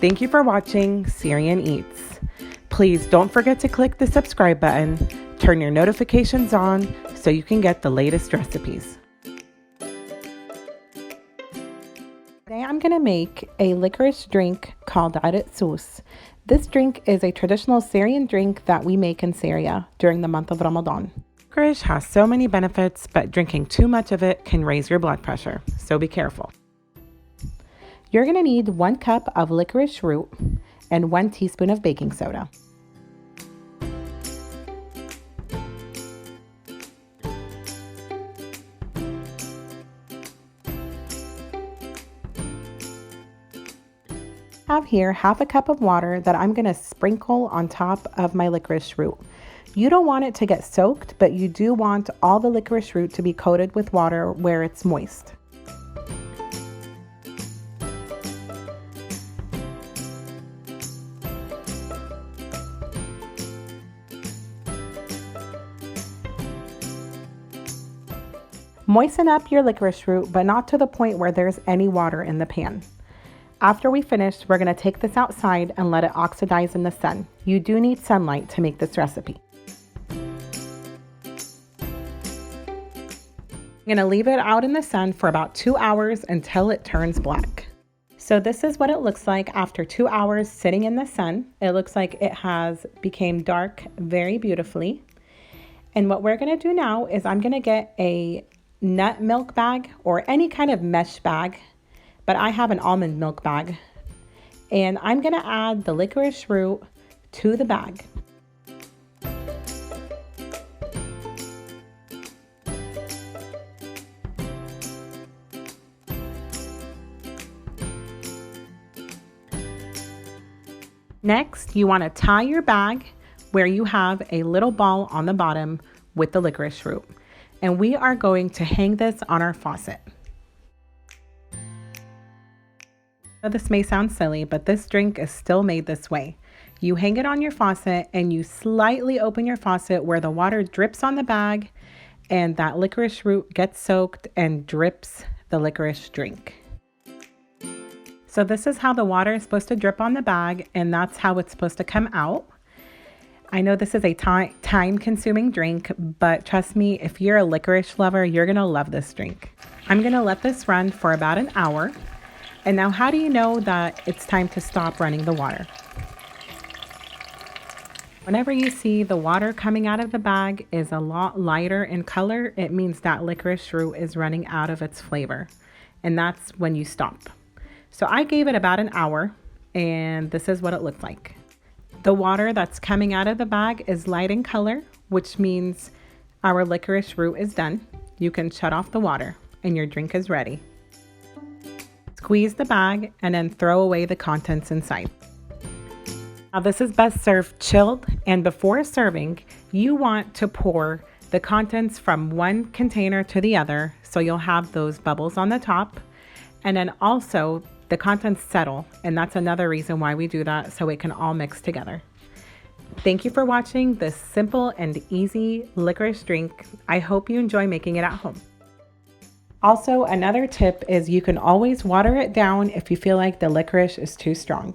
Thank you for watching Syrian Eats. Please don't forget to click the subscribe button, turn your notifications on so you can get the latest recipes. Today I'm going to make a licorice drink called Ariq Soos. This drink is a traditional Syrian drink that we make in Syria during the month of Ramadan. Licorice has so many benefits, but drinking too much of it can raise your blood pressure, so be careful. You're going to need 1 cup of licorice root and 1 teaspoon of baking soda. I have here half a cup of water that I'm going to sprinkle on top of my licorice root. You don't want it to get soaked, but you do want all the licorice root to be coated with water where it's moist. Moisten up your licorice root, but not to the point where there's any water in the pan. After we finish, we're going to take this outside and let it oxidize in the sun. You do need sunlight to make this recipe. I'm going to leave it out in the sun for about 2 hours until it turns black. So this is what it looks like after 2 hours sitting in the sun. It looks like it has become dark very beautifully. And what we're going to do now is I'm going to get a nut milk bag or any kind of mesh bag, but I have an almond milk bag, and I'm going to add the licorice root to the bag. Next, you want to tie your bag where you have a little ball on the bottom with the licorice root, and we are going to hang this on our faucet. This may sound silly, but this drink is still made this way. You hang it on your faucet and you slightly open your faucet where the water drips on the bag and that licorice root gets soaked and drips the licorice drink. So this is how the water is supposed to drip on the bag, and that's how it's supposed to come out. I know this is a time-consuming drink, but trust me, if you're a licorice lover, you're going to love this drink. I'm going to let this run for about an hour. And now, how do you know that it's time to stop running the water? Whenever you see the water coming out of the bag is a lot lighter in color, it means that licorice root is running out of its flavor. And that's when you stop. So I gave it about an hour, and this is what it looked like. The water that's coming out of the bag is light in color, which means our licorice root is done. You can shut off the water and your drink is ready. Squeeze the bag and then throw away the contents inside. Now this is best served chilled, and before serving, you want to pour the contents from one container to the other so you'll have those bubbles on the top, and then also the contents settle, and that's another reason why we do that, so it can all mix together. Thank you for watching this simple and easy licorice drink. I hope you enjoy making it at home. Also, another tip is you can always water it down if you feel like the licorice is too strong.